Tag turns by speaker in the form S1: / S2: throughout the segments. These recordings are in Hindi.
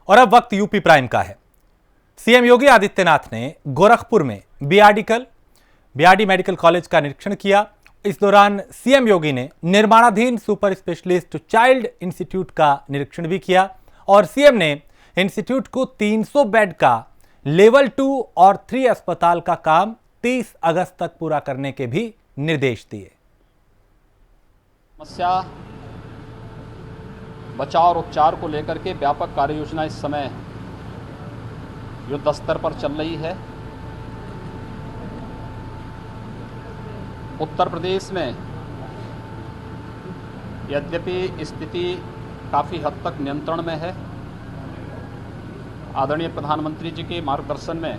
S1: और अब वक्त यूपी प्राइम का है। सीएम योगी आदित्यनाथ ने गोरखपुर में बीआरडी मेडिकल कॉलेज का निरीक्षण किया। इस दौरान सीएम योगी ने निर्माणाधीन सुपर स्पेशलिस्ट चाइल्ड इंस्टीट्यूट का निरीक्षण भी किया और सीएम ने इंस्टीट्यूट को 300 बेड का लेवल 2 और 3 अस्पताल का काम 30 अगस्त तक पूरा करने के भी निर्देश दिए।
S2: समस्या बचाव और उपचार को लेकर के व्यापक कार्य योजना इस समय युद्ध स्तर पर चल रही है। उत्तर प्रदेश में यद्यपि स्थिति काफ़ी हद तक नियंत्रण में है। आदरणीय प्रधानमंत्री जी के मार्गदर्शन में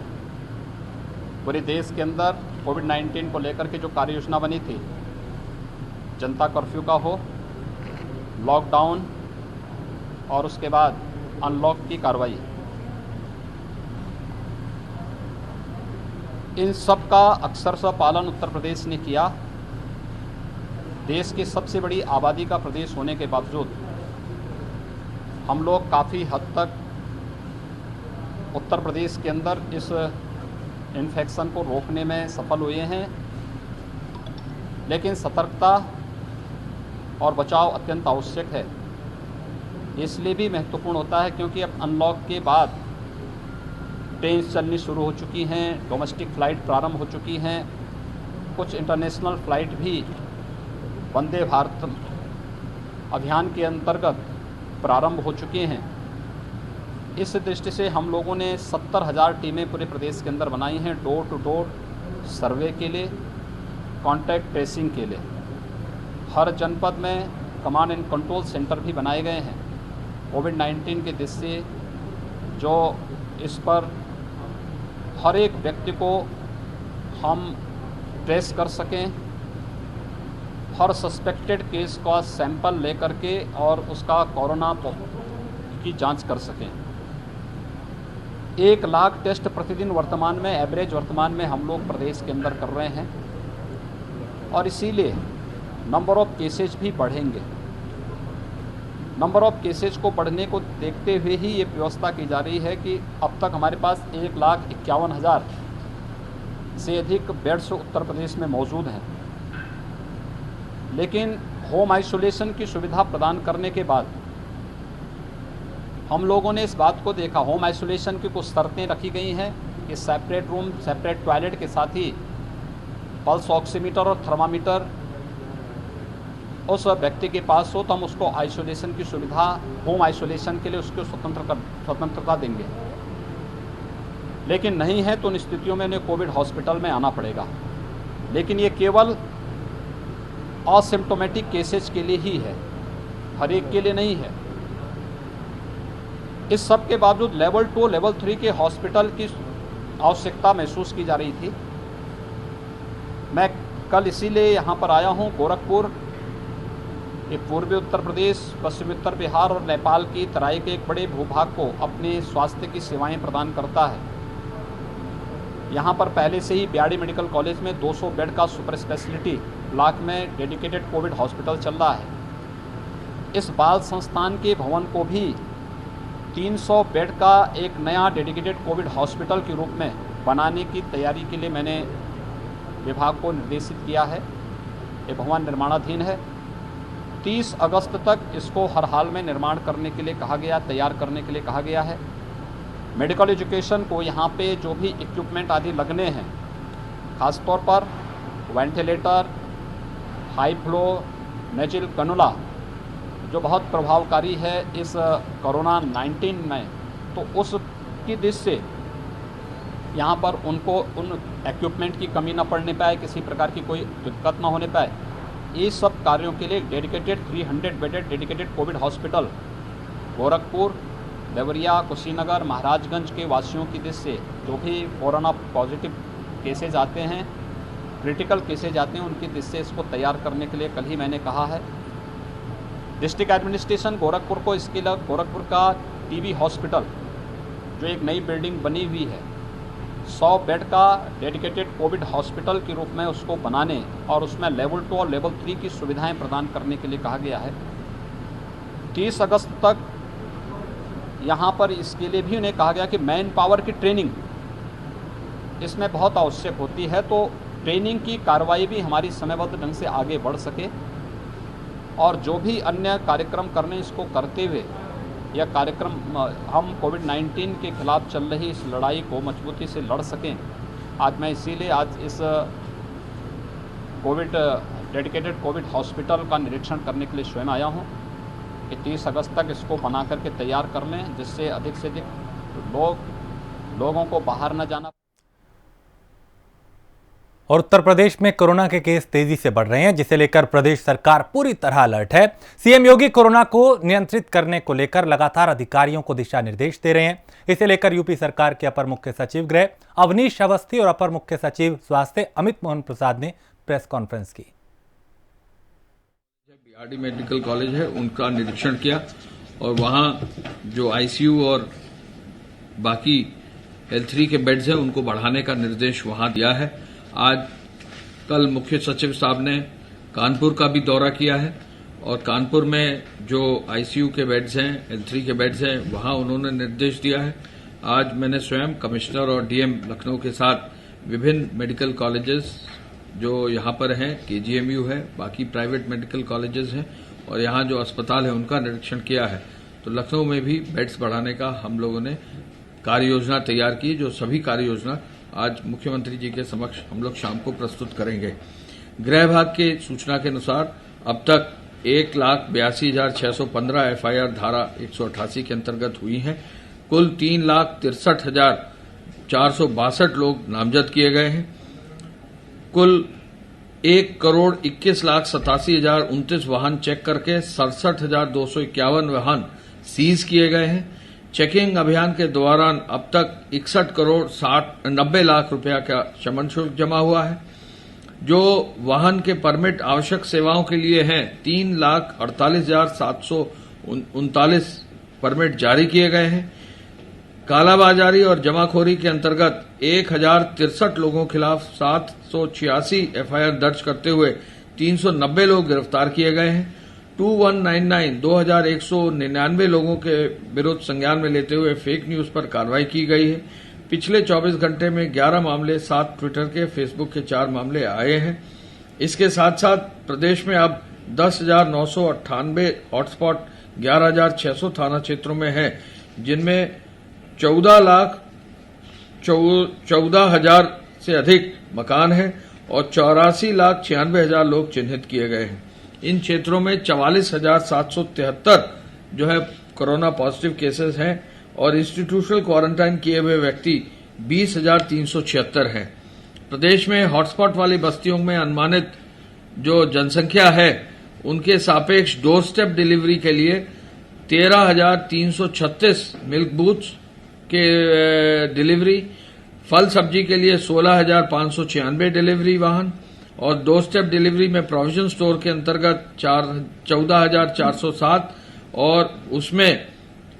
S2: पूरे देश के अंदर कोविड-19 को लेकर के जो कार्य योजना बनी थी, जनता कर्फ्यू का हो, लॉकडाउन और उसके बाद अनलॉक की कार्रवाई, इन सब का अक्षरशः पालन उत्तर प्रदेश ने किया। देश की सबसे बड़ी आबादी का प्रदेश होने के बावजूद हम लोग काफ़ी हद तक उत्तर प्रदेश के अंदर इस इन्फेक्शन को रोकने में सफल हुए हैं। लेकिन सतर्कता और बचाव अत्यंत आवश्यक है। इसलिए भी महत्वपूर्ण होता है क्योंकि अब अनलॉक के बाद ट्रेन चलनी शुरू हो चुकी हैं, डोमेस्टिक फ़्लाइट प्रारंभ हो चुकी हैं, कुछ इंटरनेशनल फ़्लाइट भी वंदे भारत अभियान के अंतर्गत प्रारंभ हो चुके हैं। इस दृष्टि से हम लोगों ने 70,000 टीमें पूरे प्रदेश के अंदर बनाई हैं, डोर टू डोर सर्वे के लिए, कॉन्टैक्ट ट्रेसिंग के लिए। हर जनपद में कमांड एंड कंट्रोल सेंटर भी बनाए गए हैं। कोविड-19 के दृष्टि से जो इस पर हर एक व्यक्ति को हम ट्रेस कर सकें, हर सस्पेक्टेड केस का सैंपल लेकर के और उसका कोरोना की जांच कर सकें। 1 लाख टेस्ट प्रतिदिन वर्तमान में एवरेज वर्तमान में हम लोग प्रदेश के अंदर कर रहे हैं और इसीलिए नंबर ऑफ़ केसेज भी बढ़ेंगे। नंबर ऑफ़ केसेज को बढ़ने को देखते हुए ही ये व्यवस्था की जा रही है कि अब तक हमारे पास 1,51,000 से अधिक बेड्स उत्तर प्रदेश में मौजूद हैं। लेकिन होम आइसोलेशन की सुविधा प्रदान करने के बाद हम लोगों ने इस बात को देखा, होम आइसोलेशन की कुछ शर्तें रखी गई हैं कि सेपरेट रूम, सेपरेट टॉयलेट के साथ ही पल्स ऑक्सीमीटर और थर्मामीटर उस व्यक्ति के पास हो तो हम उसको आइसोलेशन की सुविधा, होम आइसोलेशन के लिए उसको स्वतंत्रता देंगे। लेकिन नहीं है तो उन स्थितियों में उन्हें कोविड हॉस्पिटल में आना पड़ेगा। लेकिन ये केवल असिम्प्टोमेटिक केसेज के लिए ही है, हर एक के लिए नहीं है। इस सब के बावजूद लेवल 2, लेवल 3 के हॉस्पिटल की आवश्यकता महसूस की जा रही थी। मैं कल इसीलिए यहाँ पर आया हूँ। गोरखपुर ये पूर्वी उत्तर प्रदेश, पश्चिमी उत्तर बिहार और नेपाल की तराई के एक बड़े भूभाग को अपने स्वास्थ्य की सेवाएं प्रदान करता है। यहाँ पर पहले से ही बीआरडी मेडिकल कॉलेज में 200 बेड का सुपर स्पेशलिटी ब्लॉक में डेडिकेटेड कोविड हॉस्पिटल चल रहा है। इस बाल संस्थान के भवन को भी 300 बेड का एक नया डेडिकेटेड कोविड हॉस्पिटल के रूप में बनाने की तैयारी के लिए मैंने विभाग को निर्देशित किया है। ये भवन निर्माणाधीन है। 30 अगस्त तक इसको हर हाल में निर्माण करने के लिए कहा गया, तैयार करने के लिए कहा गया है। मेडिकल एजुकेशन को यहाँ पे जो भी इक्विपमेंट आदि लगने हैं, ख़ासतौर पर वेंटिलेटर, हाई फ्लो नेजिल कनुला जो बहुत प्रभावकारी है इस कोरोना-19 में, तो उसकी दृष्टि से यहाँ पर उनको उन इक्विपमेंट की कमी न पड़ने पाए, किसी प्रकार की कोई दिक्कत न होने पाए। ये सब कार्यों के लिए dedicated 300 bedded dedicated Covid hospital Gorakhpur, Deoria, Kushinagar, Maharajganj के वासियों की दृष्टि से जो भी कोरोना पॉजिटिव केसेज आते हैं, क्रिटिकल केसेज आते हैं, उनकी दृष्टि से इसको तैयार करने के लिए कल ही मैंने कहा है। डिस्ट्रिक्ट एडमिनिस्ट्रेशन गोरखपुर को इसके लिए गोरखपुर का टीबी हॉस्पिटल जो एक नई बिल्डिंग बनी हुई है, 100 बेड का डेडिकेटेड कोविड हॉस्पिटल के रूप में उसको बनाने और उसमें लेवल 2 और लेवल 3 की सुविधाएं प्रदान करने के लिए कहा गया है। 30 अगस्त तक यहाँ पर इसके लिए भी उन्हें कहा गया कि मैन पावर की ट्रेनिंग इसमें बहुत आवश्यक होती है, तो ट्रेनिंग की कार्रवाई भी हमारी समयबद्ध ढंग से आगे बढ़ सके और जो भी अन्य कार्यक्रम करने इसको करते हुए यह कार्यक्रम हम कोविड-19 के खिलाफ चल रही इस लड़ाई को मजबूती से लड़ सकें। आज मैं इसीलिए आज इस डेडिकेटेड कोविड हॉस्पिटल का निरीक्षण करने के लिए स्वयं आया हूं कि 30 अगस्त तक इसको बना करके तैयार कर लें, जिससे अधिक से अधिक लोगों को बाहर न जाना।
S1: और उत्तर प्रदेश में कोरोना के केस तेजी से बढ़ रहे हैं, जिसे लेकर प्रदेश सरकार पूरी तरह अलर्ट है। सीएम योगी कोरोना को नियंत्रित करने को लेकर लगातार अधिकारियों को दिशा निर्देश दे रहे हैं। इसे लेकर यूपी सरकार के अपर मुख्य सचिव गृह अवनीश अवस्थी और अपर मुख्य सचिव स्वास्थ्य अमित मोहन प्रसाद ने प्रेस कॉन्फ्रेंस की।
S3: बीआरडी मेडिकल कॉलेज है, उनका निरीक्षण किया और वहां जो आईसीयू और बाकी L3 के बेड्स हैं उनको बढ़ाने का निर्देश वहां दिया है। आज कल मुख्य सचिव साहब ने कानपुर का भी दौरा किया है और कानपुर में जो आईसीयू के बेड्स हैं, L3 के बेड्स हैं, वहां उन्होंने निर्देश दिया है। आज मैंने स्वयं कमिश्नर और डीएम लखनऊ के साथ विभिन्न मेडिकल कॉलेजेस जो यहाँ पर हैं, KGMU है, बाकी प्राइवेट मेडिकल कॉलेजेस हैं और यहाँ जो अस्पताल है उनका निरीक्षण किया है। तो लखनऊ में भी बेड्स बढ़ाने का हम लोगों ने कार्य योजना तैयार की, जो सभी कार्य योजना आज मुख्यमंत्री जी के समक्ष हम लोग शाम को प्रस्तुत करेंगे। गृह विभाग के सूचना के अनुसार अब तक 1,82,615 FIR धारा 188 के अंतर्गत हुई हैं। कुल 3,63,462 लोग नामजद किए गए हैं। कुल 1,21,87,029 वाहन चेक करके 67,251 वाहन सीज किए गए हैं। चेकिंग अभियान के दौरान अब तक 61,90 लाख रुपया का शमन शुल्क जमा हुआ है। जो वाहन के परमिट आवश्यक सेवाओं के लिए हैं, 3,48,739 परमिट जारी किए गए हैं। कालाबाजारी और जमाखोरी के अंतर्गत 1,063 लोगों के खिलाफ 786 FIR दर्ज करते हुए 390 लोग गिरफ्तार किए गए हैं। 2199 लोगों के विरुद्ध संज्ञान में लेते हुए फेक न्यूज पर कार्रवाई की गई है। पिछले 24 घंटे में 11 मामले, 7 ट्विटर के, फेसबुक के 4 मामले आए हैं। इसके साथ साथ प्रदेश में अब 10,998 हॉटस्पॉट 11,600 थाना क्षेत्रों में हैं, जिनमें 14,000 से अधिक मकान हैं और 84,96,000 लोग चिन्हित किए गए हैं। इन क्षेत्रों में 44,773 जो है कोरोना पॉजिटिव केसेस हैं और इंस्टीट्यूशनल क्वारंटाइन किए हुए व्यक्ति 20,376 हैं। प्रदेश में हॉटस्पॉट वाली बस्तियों में अनुमानित जो जनसंख्या है, उनके सापेक्ष डोर स्टेप डिलीवरी के लिए 13,336 मिल्क बूथ्स के डिलीवरी, फल सब्जी के लिए 16,596 डिलीवरी वाहन और डोर स्टेप डिलीवरी में प्रोविजन स्टोर के अंतर्गत 14,407 और उसमें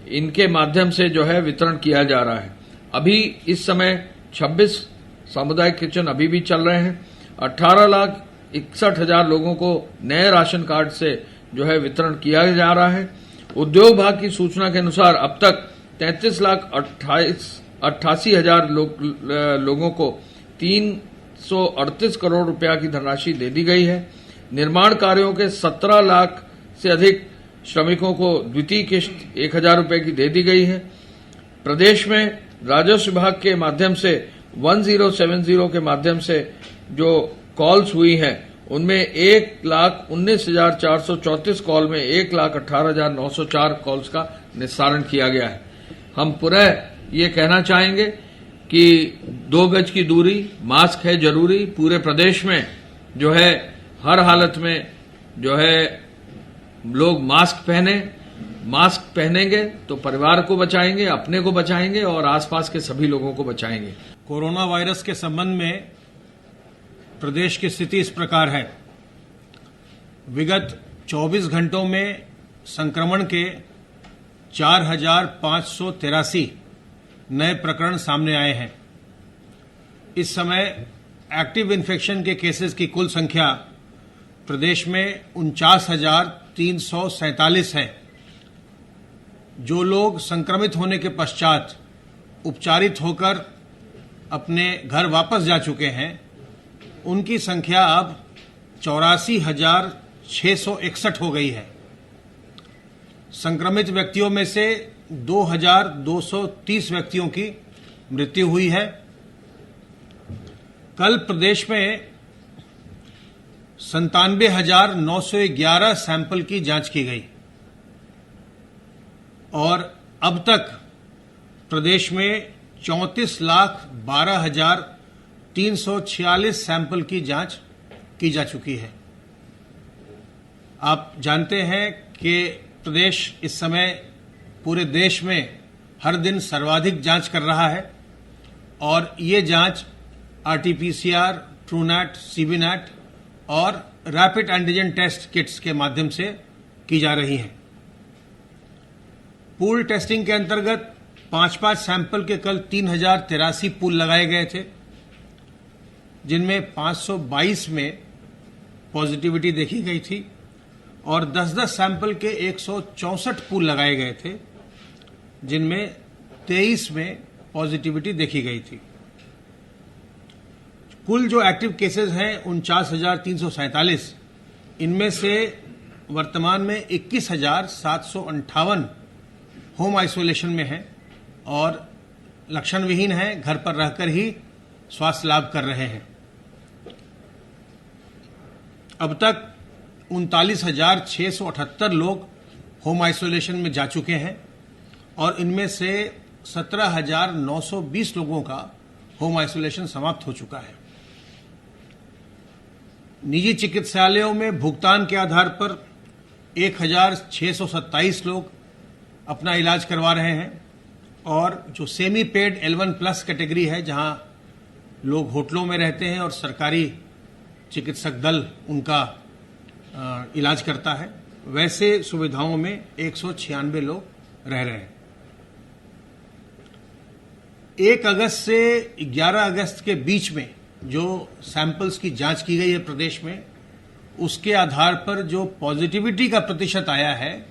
S3: इनके माध्यम से जो है वितरण किया जा रहा है। अभी इस समय 26 सामुदायिक किचन अभी भी चल रहे हैं। 18,61,000 लोगों को नए राशन कार्ड से जो है वितरण किया जा रहा है। उद्योग विभाग की सूचना के अनुसार अब तक 33,88,000 लोगों को 338 करोड़ रुपया की धनराशि दे दी गई है। निर्माण कार्यों के 17 लाख से अधिक श्रमिकों को द्वितीय किश्त 1,000 रुपये की दे दी गई है। प्रदेश में राजस्व विभाग के माध्यम से 1070 के माध्यम से जो कॉल्स हुई हैं, उनमें 1,19,434 कॉल में 1,18,904 कॉल्स का निस्तारण किया गया है। हम पुनः ये कहना चाहेंगे कि 2 गज की दूरी, मास्क है जरूरी। पूरे प्रदेश में जो है हर हालत में जो है लोग मास्क पहनेंगे तो परिवार को बचाएंगे, अपने को बचाएंगे और आसपास के सभी लोगों को बचाएंगे।
S4: कोरोना वायरस के संबंध में प्रदेश की स्थिति इस प्रकार है। विगत 24 घंटों में संक्रमण के 4,583 नए प्रकरण सामने आए हैं। इस समय एक्टिव इन्फेक्शन के केसेस की कुल संख्या प्रदेश में 49,347 है। जो लोग संक्रमित होने के पश्चात उपचारित होकर अपने घर वापस जा चुके हैं, उनकी संख्या अब 84,661 हो गई है। संक्रमित व्यक्तियों में से 2,230 व्यक्तियों की मृत्यु हुई है। कल प्रदेश में 97,911 सैंपल की जांच की गई और अब तक प्रदेश में 34,12,346 सैंपल की जांच की जा चुकी है। आप जानते हैं कि प्रदेश इस समय पूरे देश में हर दिन सर्वाधिक जांच कर रहा है और ये जांच आरटीपीसीआर, ट्रूनैट, सीबीनैट और रैपिड एंटीजन टेस्ट किट्स के माध्यम से की जा रही है। पूल टेस्टिंग के अंतर्गत 5-5 सैंपल के कल 3,083 पूल लगाए गए थे, जिनमें 522 में पॉजिटिविटी देखी गई थी और 10-10 सैंपल के 164 पूल लगाए गए थे, जिनमें 23 में पॉजिटिविटी देखी गई थी। कुल जो एक्टिव केसेस हैं 49,347, इनमें से वर्तमान में 21,758 होम आइसोलेशन में हैं और लक्षण विहीन हैं, घर पर रहकर ही स्वास्थ्य लाभ कर रहे हैं। अब तक 39,678 लोग होम आइसोलेशन में जा चुके हैं और इनमें से 17,920 लोगों का होम आइसोलेशन समाप्त हो चुका है। निजी चिकित्सालयों में भुगतान के आधार पर 1,627 लोग अपना इलाज करवा रहे हैं और जो सेमी पेड L1+ कैटेगरी है, जहां लोग होटलों में रहते हैं और सरकारी चिकित्सक दल उनका इलाज करता है, वैसे सुविधाओं में 196 लोग रह रहे हैं। 1 अगस्त से 11 अगस्त के बीच में जो सैंपल्स की जांच की गई है प्रदेश में, उसके आधार पर जो पॉजिटिविटी का प्रतिशत आया है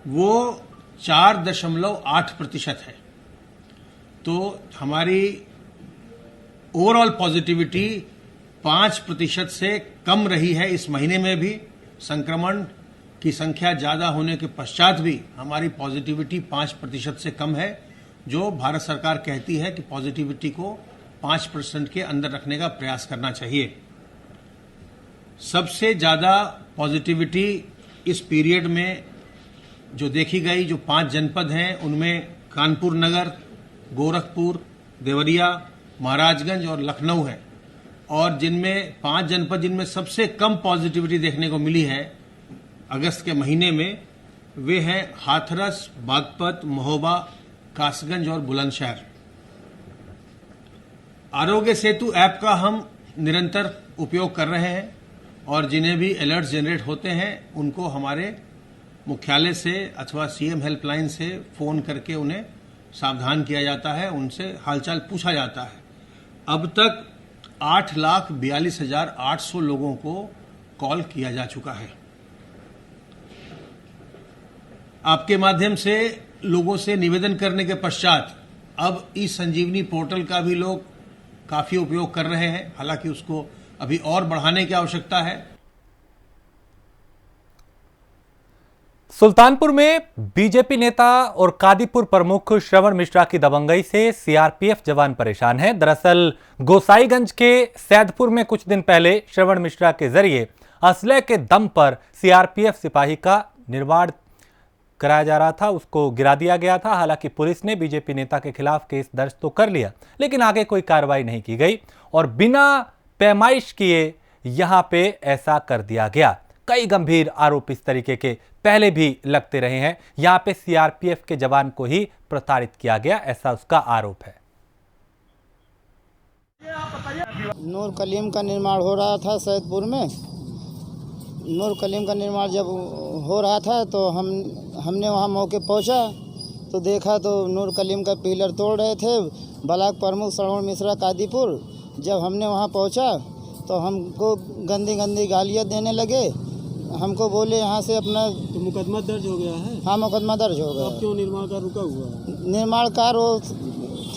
S4: वो 4.8% है। तो हमारी ओवरऑल पॉजिटिविटी 5% से कम रही है। इस महीने में भी संक्रमण की संख्या ज्यादा होने के पश्चात भी हमारी पॉजिटिविटी 5% से कम है, जो भारत सरकार कहती है कि पॉजिटिविटी को 5% के अंदर रखने का प्रयास करना चाहिए। सबसे ज्यादा पॉजिटिविटी इस पीरियड में जो देखी गई, जो 5 जनपद हैं, उनमें कानपुर नगर, गोरखपुर, देवरिया, महाराजगंज और लखनऊ है। और जिनमें 5 जनपद जिनमें सबसे कम पॉजिटिविटी देखने को मिली है अगस्त के महीने में, वे हैं हाथरस, बागपत, महोबा, कासगंज और बुलंदशहर। आरोग्य सेतु ऐप का हम निरंतर उपयोग कर रहे हैं और जिन्हें भी अलर्ट जनरेट होते हैं उनको हमारे मुख्यालय से अथवा सीएम हेल्पलाइन से फोन करके उन्हें सावधान किया जाता है, उनसे हालचाल पूछा जाता है। अब तक 8,42,800 लोगों को कॉल किया जा चुका है। आपके माध्यम से लोगों से निवेदन करने के पश्चात अब ई-संजीवनी पोर्टल का भी लोग काफी उपयोग कर रहे हैं, हालांकि उसको अभी और बढ़ाने की आवश्यकता है।
S1: सुल्तानपुर में बीजेपी नेता और कादीपुर प्रमुख श्रवण मिश्रा की दबंगई से सीआरपीएफ जवान परेशान हैं। दरअसल गोसाईगंज के सैदपुर में कुछ दिन पहले श्रवण मिश्रा के जरिए असलहे के दम पर सीआरपीएफ सिपाही का निर्माण कराया जा रहा था, उसको गिरा दिया गया था। हालांकि पुलिस ने बीजेपी नेता के खिलाफ केस दर्ज तो कर लिया, लेकिन आगे कोई कार्रवाई नहीं की गई और बिना पैमाइश किए यहां पे ऐसा कर दिया गया। कई गंभीर आरोप इस तरीके के पहले भी लगते रहे हैं। यहां पे सीआरपीएफ के जवान को ही प्रताड़ित किया गया, ऐसा उसका आरोप है।
S5: नूर कलीम का निर्माण हो रहा था सैदपुर में। नूर कलीम का निर्माण जब हो रहा था तो हमने वहां मौके पहुंचा तो देखा तो नूर कलीम का पिलर तोड़ रहे थे ब्लॉक प्रमुख श्रवण मिश्रा कादीपुर। जब हमने वहां पहुंचा तो हमको गंदी गंदी गालियां देने लगे हमको बोले यहाँ से अपना
S6: तो मुकदमा दर्ज हो गया है।
S5: हाँ मुकदमा दर्ज हो
S6: अब
S5: गया।
S6: क्यों निर्माण कार्य रुका हुआ है?
S5: निर्माण कार्य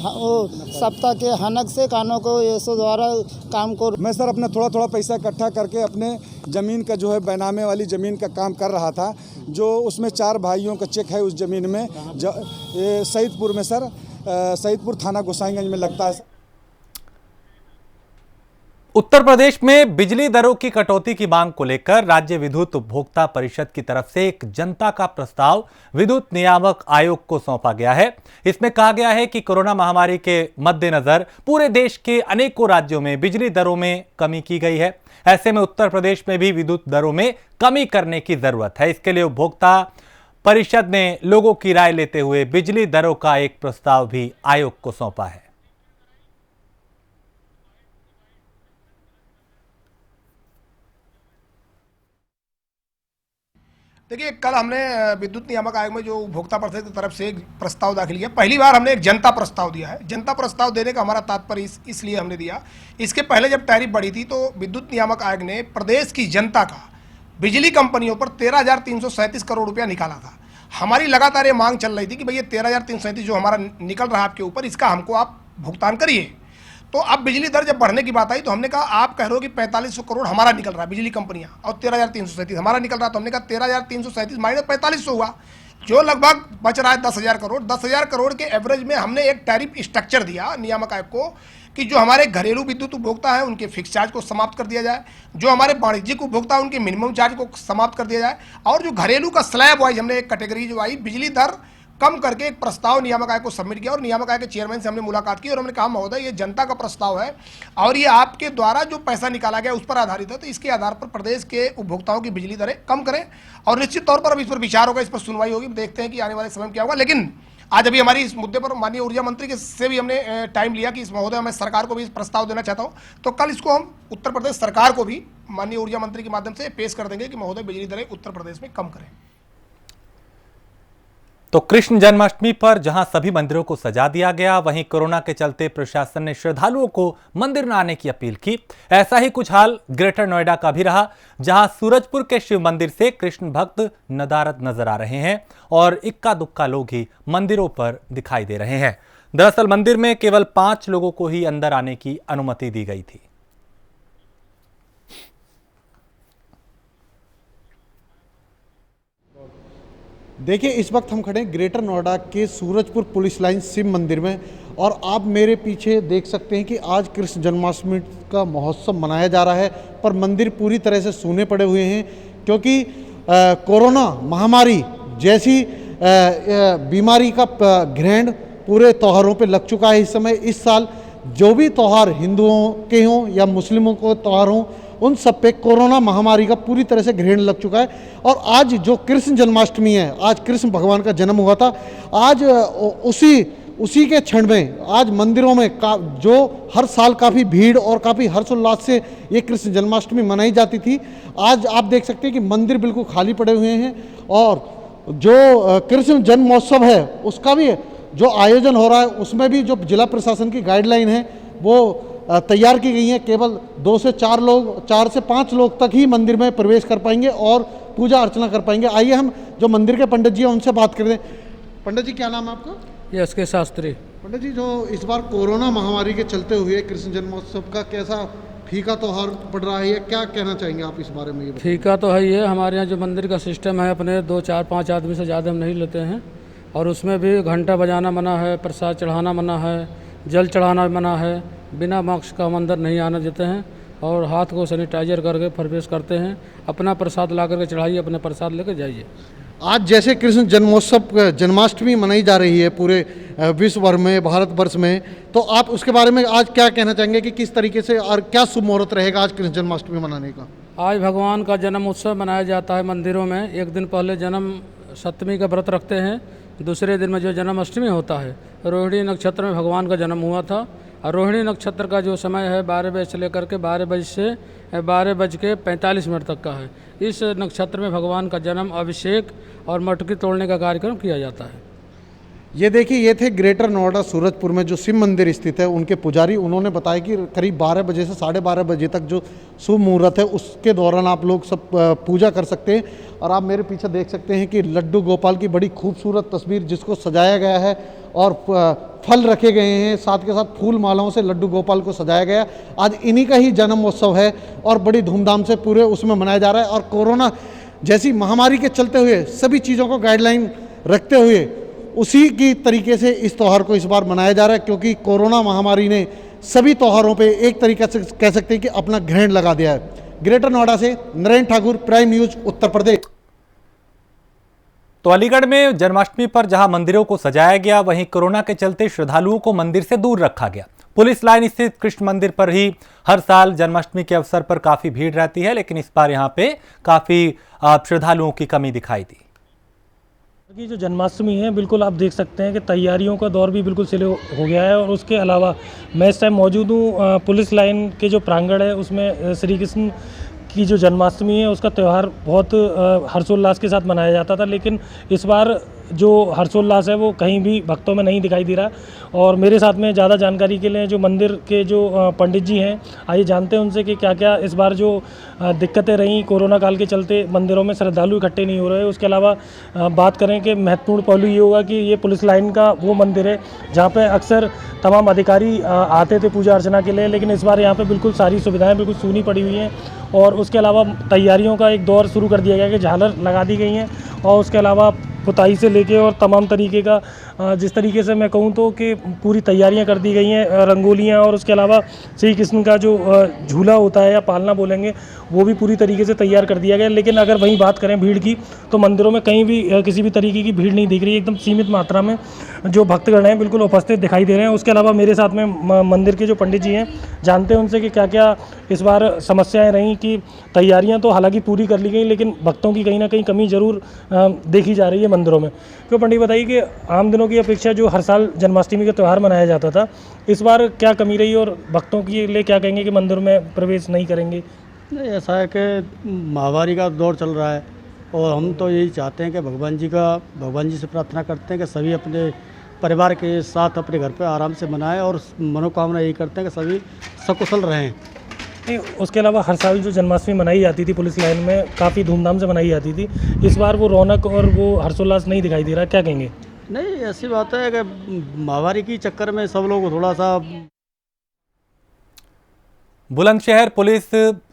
S5: वो सप्ताह के हनक से कानों को येसो द्वारा काम को
S7: मैं सर अपना थोड़ा थोड़ा पैसा इकट्ठा करके अपने ज़मीन का जो है बैनामे वाली ज़मीन का काम कर रहा था, जो उसमें 4 भाइयों का चेक है उस ज़मीन में, ये सईदपुर में सर, सईदपुर थाना गोसाईगंज में लगता है।
S1: उत्तर प्रदेश में बिजली दरों की कटौती की मांग को लेकर राज्य विद्युत उपभोक्ता परिषद की तरफ से एक जनता का प्रस्ताव विद्युत नियामक आयोग को सौंपा गया है। इसमें कहा गया है कि कोरोना महामारी के मद्देनजर पूरे देश के अनेकों राज्यों में बिजली दरों में कमी की गई है। ऐसे में उत्तर प्रदेश में भी विद्युत दरों में कमी करने की जरूरत है। इसके लिए उपभोक्ता परिषद ने लोगों की राय लेते हुए बिजली दरों का एक प्रस्ताव भी आयोग को सौंपा है।
S8: देखिए, कल हमने विद्युत नियामक आयोग में जो उपभोक्ता परिषद की तरफ से एक प्रस्ताव दाखिल किया। पहली बार हमने एक जनता प्रस्ताव दिया है। जनता प्रस्ताव देने का हमारा तात्पर्य इसलिए हमने दिया, इसके पहले जब टैरिफ बढ़ी थी तो विद्युत नियामक आयोग ने प्रदेश की जनता का बिजली कंपनियों पर 13,337 करोड़ रुपया निकाला था। हमारी लगातार ये मांग चल रही थी कि भैया 13,337 जो हमारा निकल रहा है आपके ऊपर, इसका हमको आप भुगतान करिए। तो अब बिजली दर जब बढ़ने की बात आई तो हमने कहा आप कह रहे हो कि 4500 करोड़ हमारा निकल रहा है बिजली कंपनियां और 13,337 हमारा निकल रहा है, तो हमने कहा 13,337 माइनस 4500 हुआ, जो लगभग बच रहा है 10,000 करोड़। 10,000 करोड़ के एवरेज में हमने एक टैरिफ स्ट्रक्चर दिया नियामक आयोग को कि जो हमारे घरेलू विद्युत उपभोक्ता हैं उनके फिक्स चार्ज को समाप्त कर दिया जाए, जो हमारे वाणिज्यिक उपभोक्ता हैं उनके मिनिमम चार्ज को समाप्त कर दिया जाए, और जो घरेलू का स्लैब वाइज हमने एक कैटेगरी जो आई बिजली दर कम करके एक प्रस्ताव नियामक आयोग को सबमिट किया। और नियामक आयोग के चेयरमैन से हमने मुलाकात की और हमने कहा महोदय ये जनता का प्रस्ताव है और ये आपके द्वारा जो पैसा निकाला गया उस पर आधारित है, तो इसके आधार पर प्रदेश के उपभोक्ताओं की बिजली दरें कम करें। और निश्चित तौर पर अब इस पर विचार होगा, इस पर सुनवाई होगी, देखते हैं कि आने वाले समय में क्या होगा। लेकिन आज अभी हमारी इस मुद्दे पर माननीय ऊर्जा मंत्री से भी हमने टाइम लिया कि इस महोदय मैं सरकार को भी इस प्रस्ताव देना चाहता हूँ, तो कल इसको हम उत्तर प्रदेश सरकार को भी माननीय ऊर्जा मंत्री के माध्यम से पेश कर देंगे कि महोदय बिजली दरें उत्तर प्रदेश में कम करें।
S1: तो कृष्ण जन्माष्टमी पर जहां सभी मंदिरों को सजा दिया गया, वहीं कोरोना के चलते प्रशासन ने श्रद्धालुओं को मंदिर न आने की अपील की। ऐसा ही कुछ हाल ग्रेटर नोएडा का भी रहा, जहां सूरजपुर के शिव मंदिर से कृष्ण भक्त नदारद नजर आ रहे हैं और इक्का दुक्का लोग ही मंदिरों पर दिखाई दे रहे हैं। दरअसल मंदिर में केवल 5 लोगों को ही अंदर आने की अनुमति दी गई थी।
S9: देखिए, इस वक्त हम खड़े हैं ग्रेटर नोएडा के सूरजपुर पुलिस लाइन शिव मंदिर में और आप मेरे पीछे देख सकते हैं कि आज कृष्ण जन्माष्टमी का महोत्सव मनाया जा रहा है, पर मंदिर पूरी तरह से सूने पड़े हुए हैं क्योंकि कोरोना महामारी जैसी बीमारी का ग्रहण पूरे त्योहारों पे लग चुका है। इस समय इस साल जो भी त्यौहार हिंदुओं के हों या मुस्लिमों को त्यौहार हों, उन सब पे कोरोना महामारी का पूरी तरह से ग्रहण लग चुका है। और आज जो कृष्ण जन्माष्टमी है, आज कृष्ण भगवान का जन्म हुआ था, आज उसी के क्षण में आज मंदिरों में जो हर साल काफ़ी भीड़ और काफ़ी हर्षोल्लास से ये कृष्ण जन्माष्टमी मनाई जाती थी, आज आप देख सकते हैं कि मंदिर बिल्कुल खाली पड़े हुए हैं। और जो कृष्ण जन्मोत्सव है उसका भी जो आयोजन हो रहा है उसमें भी जो जिला प्रशासन की गाइडलाइन है वो तैयार की गई है। केवल 2 से 4 से 5 लोग तक ही मंदिर में प्रवेश कर पाएंगे और पूजा अर्चना कर पाएंगे। आइए हम जो मंदिर के पंडित जी हैं उनसे बात कर दें। पंडित जी, क्या नाम है आपका?
S6: यश के शास्त्री।
S9: पंडित जी, जो इस बार कोरोना महामारी के चलते हुए कृष्ण जन्मोत्सव का कैसा फीका त्यौहार पड़ रहा है, क्या कहना चाहेंगे आप इस बारे में?
S6: फीका तो है ये, हमारे यहाँ जो मंदिर का सिस्टम है अपने 2, 4, 5 आदमी से ज़्यादा हम नहीं लेते हैं और उसमें भी घंटा बजाना मना है, प्रसाद चढ़ाना मना है, जल चढ़ाना मना है, बिना मास्क का हम अंदर नहीं आने देते हैं और हाथ को सैनिटाइजर करके प्रवेश करते हैं। अपना प्रसाद ला करके चढ़ाइए, अपने प्रसाद लेकर जाइए।
S9: आज जैसे कृष्ण जन्मोत्सव जन्माष्टमी मनाई जा रही है पूरे विश्व भर में, भारतवर्ष में, तो आप उसके बारे में आज क्या कहना चाहेंगे कि किस तरीके से और क्या शुभ मुहूर्त रहेगा आज कृष्ण जन्माष्टमी मनाने का?
S6: आज भगवान का जन्म उत्सव मनाया जाता है मंदिरों में। एक दिन पहले जन्म सप्तमी का व्रत रखते हैं, दूसरे दिन में जो जन्माष्टमी होता है, रोहिणी नक्षत्र में भगवान का जन्म हुआ था और रोहिणी नक्षत्र का जो समय है 12 बजे से लेकर के 12 बजे से 12:45 तक का है। इस नक्षत्र में भगवान का जन्म, अभिषेक और मटकी तोड़ने का कार्यक्रम किया जाता है।
S9: ये देखिए, ये थे ग्रेटर नोएडा सूरजपुर में जो शिव मंदिर स्थित है उनके पुजारी। उन्होंने बताया कि करीब 12 बजे से 12:30 बजे तक जो शुभ मुहूर्त है उसके दौरान आप लोग सब पूजा कर सकते हैं। और आप मेरे पीछे देख सकते हैं कि लड्डू गोपाल की बड़ी खूबसूरत तस्वीर जिसको सजाया गया है और फल रखे गए हैं, साथ के साथ फूल मालाओं से लड्डू गोपाल को सजाया गया। आज इन्हीं का ही जन्मोत्सव है और बड़ी धूमधाम से पूरे उसमें मनाया जा रहा है। और कोरोना जैसी महामारी के चलते हुए सभी चीज़ों को गाइडलाइन रखते हुए उसी की तरीके से इस त्यौहार को इस बार मनाया जा रहा है, क्योंकि कोरोना महामारी ने सभी त्योहारों पे एक तरीके से कह सकते हैं कि अपना ग्रहण लगा दिया है। ग्रेटर नोएडा से नरेंद्र ठाकुर, प्राइम न्यूज, उत्तर प्रदेश।
S1: तो अलीगढ़ में जन्माष्टमी पर जहां मंदिरों को सजाया गया, वहीं कोरोना के चलते श्रद्धालुओं को मंदिर से दूर रखा गया। पुलिस लाइन स्थित कृष्ण मंदिर पर ही हर साल जन्माष्टमी के अवसर पर काफी भीड़ रहती है, लेकिन इस बार यहां पे काफी श्रद्धालुओं की कमी दिखाई दी।
S6: की जो जन्माष्टमी है, बिल्कुल आप देख सकते हैं कि तैयारियों का दौर भी बिल्कुल शुरू हो गया है। और उसके अलावा मैं इस टाइम मौजूद हूँ पुलिस लाइन के जो प्रांगण है, उसमें श्री कृष्ण की जो जन्माष्टमी है उसका त्यौहार बहुत हर्षोल्लास के साथ मनाया जाता था, लेकिन इस बार जो हर्षोल्लास है वो कहीं भी भक्तों में नहीं दिखाई दे रहा। और मेरे साथ में ज़्यादा जानकारी के लिए जो मंदिर के जो पंडित जी हैं, आइए जानते हैं उनसे कि क्या क्या इस बार जो दिक्कतें रहीं कोरोना काल के चलते मंदिरों में श्रद्धालु इकट्ठे नहीं हो रहे। उसके अलावा बात करें कि महत्वपूर्ण पहलू ये होगा कि ये पुलिस लाइन का वो मंदिर है जहाँ पे अक्सर तमाम अधिकारी आते थे पूजा अर्चना के लिए, लेकिन इस बार यहाँ पे बिल्कुल सारी सुविधाएं बिल्कुल सूनी पड़ी हुई हैं। और उसके अलावा तैयारियों का एक दौर शुरू कर दिया गया कि झालर लगा दी गई हैं, और उसके अलावा पुताई से लेके और तमाम तरीके का जिस तरीके से मैं कहूँ तो कि पूरी तैयारियां कर दी गई हैं, रंगोलियां, और उसके अलावा श्री कृष्ण का जो झूला होता है या पालना बोलेंगे वो भी पूरी तरीके से तैयार कर दिया गया। लेकिन अगर वहीं बात करें भीड़ की, तो मंदिरों में कहीं भी किसी भी तरीके की भीड़ नहीं दिख रही है। एकदम सीमित मात्रा में जो भक्तगण हैं बिल्कुल उपस्थित दिखाई दे रहे हैं। उसके अलावा मेरे साथ में मंदिर के जो पंडित जी हैं, जानते हैं उनसे कि क्या क्या इस बार समस्याएं रहीं। कि तैयारियां तो हालांकि पूरी कर ली गई, लेकिन भक्तों की कहीं ना कहीं कमी जरूर देखी जा रही है मंदिरों में। क्यों पंडित बताइए कि आम दिनों की अपेक्षा जो हर साल जन्माष्टमी का त्यौहार मनाया जाता था, इस बार क्या कमी रही और भक्तों के लिए क्या कहेंगे कि मंदिर में प्रवेश नहीं करेंगे?
S10: नहीं, ऐसा है कि महामारी का दौर चल रहा है और हम तो यही चाहते हैं कि भगवान जी से प्रार्थना करते हैं कि सभी अपने परिवार के साथ अपने घर पर आराम से मनाएं, और मनोकामना यही करते हैं कि सभी सकुशल रहें।
S6: उसके अलावा हर साल जो जन्माष्टमी मनाई जाती थी पुलिस लाइन में, काफ़ी धूमधाम से मनाई जाती थी, इस बार वो रौनक और वो हर्षोल्लास नहीं दिखाई दे रहा, क्या कहेंगे?
S10: नहीं, ऐसी बात है कि महामारी के चक्कर में सब लोग थोड़ा सा।
S1: बुलंदशहर पुलिस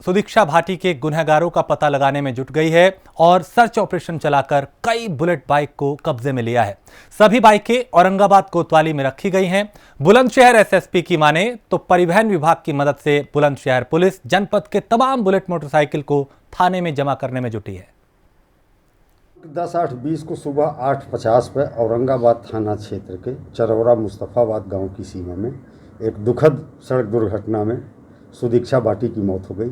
S1: सुदीक्षा भाटी के गुनहगारों का पता लगाने में जुट गई है और सर्च ऑपरेशन चलाकर कई बुलेट बाइक को कब्जे में लिया है। सभी बाइकें औरंगाबाद कोतवाली में रखी गई हैं। बुलंदशहर एसएसपी की माने तो परिवहन विभाग की मदद से बुलंदशहर पुलिस जनपद के तमाम बुलेट मोटरसाइकिल को थाने में जमा करने में जुटी है।
S11: 10/8/20 को सुबह 8:50 पर औरंगाबाद थाना क्षेत्र के चरौरा मुस्तफ़ाबाद गांव की सीमा में एक दुखद सड़क दुर्घटना में सुदीक्षा भाटी की मौत हो गई।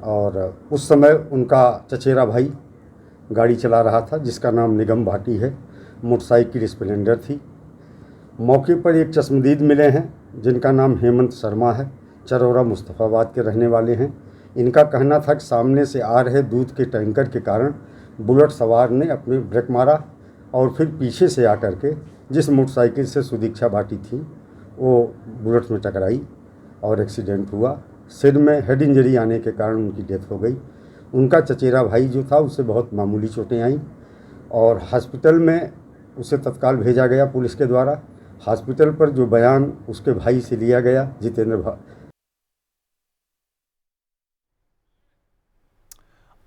S11: और उस समय उनका चचेरा भाई गाड़ी चला रहा था जिसका नाम निगम भाटी है, मोटरसाइकिल स्प्लेंडर थी। मौके पर एक चश्मदीद मिले हैं जिनका नाम हेमंत शर्मा है, चरौरा मुस्तफ़ाबाद के रहने वाले हैं। इनका कहना था कि सामने से आ रहे दूध के टैंकर के कारण बुलेट सवार ने अपने ब्रेक मारा और फिर पीछे से आकर के जिस मोटरसाइकिल से सुदीक्षा भाटी थी वो बुलेट में टकराई और एक्सीडेंट हुआ। सिर में हेड इंजरी आने के कारण उनकी डेथ हो गई। उनका चचेरा भाई जो था उससे बहुत मामूली चोटें आईं और हॉस्पिटल में उसे तत्काल भेजा गया पुलिस के द्वारा। हॉस्पिटल पर जो बयान उसके भाई से लिया गया जितेंद्र।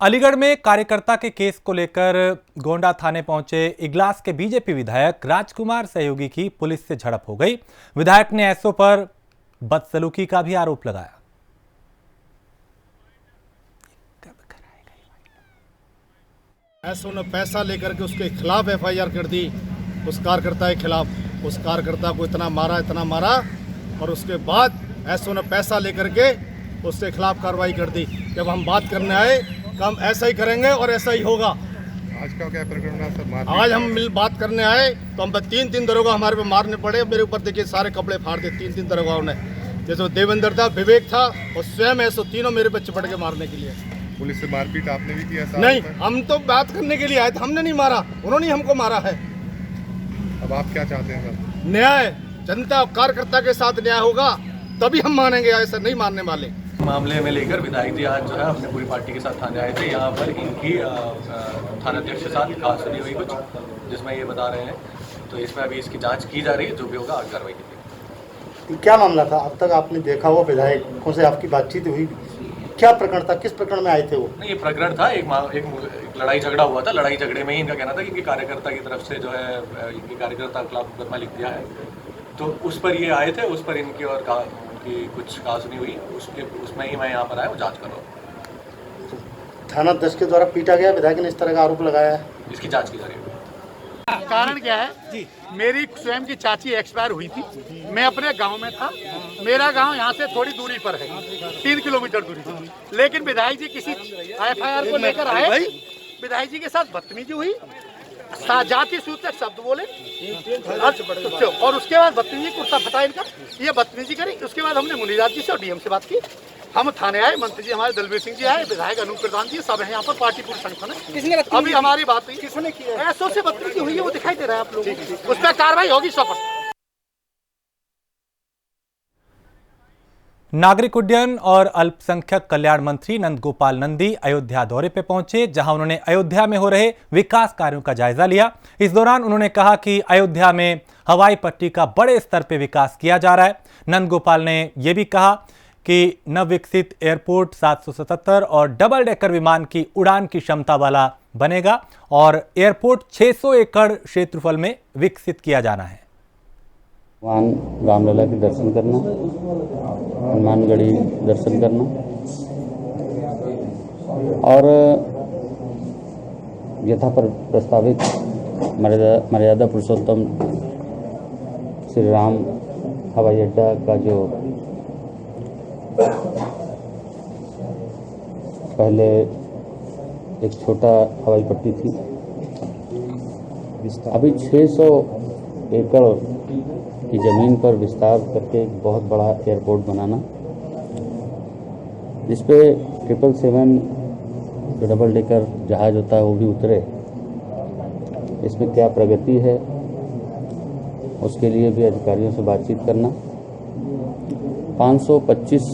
S1: अलीगढ़ में कार्यकर्ता के केस को लेकर गोंडा थाने पहुंचे इगलास के बीजेपी विधायक राजकुमार सहयोगी की पुलिस से झड़प हो गई। विधायक ने एसओ पर बदसलूकी का भी आरोप लगाया।
S12: एसओ ने पैसा लेकर के उसके खिलाफ एफआईआर कर दी, उस कार्यकर्ता के खिलाफ। उस कार्यकर्ता को इतना मारा और उसके बाद एसओ ने पैसा लेकर के उसके खिलाफ कार्रवाई कर दी। जब हम बात करने आए हम ऐसा ही करेंगे और ऐसा ही होगा।
S13: आज का क्या प्रकरण है सर?
S12: आज हम बात करने आए तो हम 3 दरोगा हमारे पे मारने पड़े। मेरे ऊपर देखिए सारे कपड़े फाड़ दिए 3 दरोगाओं ने, जैसे देवेंद्र था, विवेक था और स्वयं ऐसा तीनों मेरे पे चिपट के मारने के लिए।
S13: पुलिस से मारपीट आपने भी किया?
S12: नहीं, हम तो बात करने के लिए आए थे, हमने नहीं मारा, उन्होंने हमको मारा है।
S13: अब आप क्या चाहते हैं सर?
S12: न्याय, जनता और कार्यकर्ता के साथ न्याय होगा तभी हम मानेंगे, ऐसा नहीं मानने वाले।
S14: मामले में लेकर विधायक जी आज जो है अपने पूरी पार्टी के साथ थाने आए थे। यहाँ पर इनकी थानाध्यक्ष के साथ कहा सुनी हुई कुछ, जिसमें ये बता रहे हैं, तो इसमें अभी इसकी जांच की जा रही है, जो भी होगा आगे कार्रवाई की जाएगी।
S9: क्या मामला था? अब तक आपने देखा हुआ विधायकों से आपकी बातचीत हुई, क्या प्रकरण था, किस प्रकरण में आए थे वो?
S14: नहीं, ये प्रकरण था एक लड़ाई झगड़ा हुआ था। लड़ाई झगड़े में ही इनका कहना था कि इनके कार्यकर्ता की तरफ से जो है इनके कार्यकर्ता के खिलाफ मुकदमा लिख दिया है, तो उस पर ये आए थे। उस पर इनकी और उनकी कुछ कहा सुनी हुई, उसमें ही मैं यहाँ पर आया हूँ, जाँच कर रहा हूँ।
S9: थानाध्यक्ष के द्वारा पीटा गया, विधायक ने इस तरह का आरोप लगाया है,
S14: इसकी जाँच की जा रही है।
S12: कारण क्या है जी? मेरी स्वयं की चाची एक्सपायर हुई थी, मैं अपने गांव में था, मेरा गांव यहाँ से थोड़ी दूरी पर है, 3 किलोमीटर दूरी पर, लेकिन विधायक जी किसी एफआईआर को लेकर आए, विधायक जी के साथ बदतमीजी हुई, जाति सूचक शब्द बोले और उसके बाद बदतमीजी कुर्ता फटा इनका, ये बदतमीजी करी। उसके बाद हमने मुनीराज जी से और डीएम से बात की, हम थाने आए, मंत्री जी हमारे दलबीर सिंह जी आए, विधायक अनूप प्रधान जी, सब है यहाँ पर, पार्टी पूरी संगठन है। अभी हमारी बात हुई, किसने की है? ऐसो से बदतमीजी हुई है, वो दिखाई दे रहा है आप लोगों को, उस पर कार्रवाई होगी 100%।
S1: नागरिक उड्डयन और अल्पसंख्यक कल्याण मंत्री नंदगोपाल नंदी अयोध्या दौरे पे पहुंचे, जहां उन्होंने अयोध्या में हो रहे विकास कार्यों का जायजा लिया। इस दौरान उन्होंने कहा कि अयोध्या में हवाई पट्टी का बड़े स्तर पे विकास किया जा रहा है। नंदगोपाल ने यह भी कहा कि नवविकसित एयरपोर्ट 777 और डबल डेकर विमान की उड़ान की क्षमता वाला बनेगा और एयरपोर्ट 600 एकड़ क्षेत्रफल में विकसित किया जाना है।
S15: भगवान रामलला के दर्शन करना, हनुमानगढ़ी दर्शन करना और यथा प्रस्तावित मर्यादा पुरुषोत्तम श्री राम हवाई अड्डा का जो पहले एक छोटा हवाई पट्टी थी, अभी 600 एकड़ की ज़मीन पर विस्तार करके एक बहुत बड़ा एयरपोर्ट बनाना, जिस पे 777 जो डबल डेकर जहाज़ होता है वो भी उतरे। इसमें क्या प्रगति है उसके लिए भी अधिकारियों से बातचीत करना। 525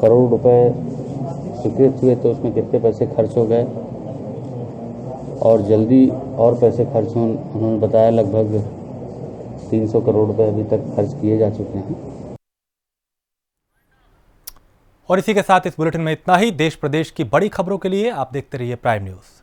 S15: करोड़ रुपए स्वीकृत हुए, तो उसमें कितने पैसे खर्च हो गए और जल्दी और पैसे खर्च हों, उन्होंने बताया लगभग 300 करोड़ रुपए अभी तक खर्च किए जा चुके हैं।
S1: और इसी के साथ इस बुलेटिन में इतना ही। देश प्रदेश की बड़ी खबरों के लिए आप देखते रहिए प्राइम न्यूज़।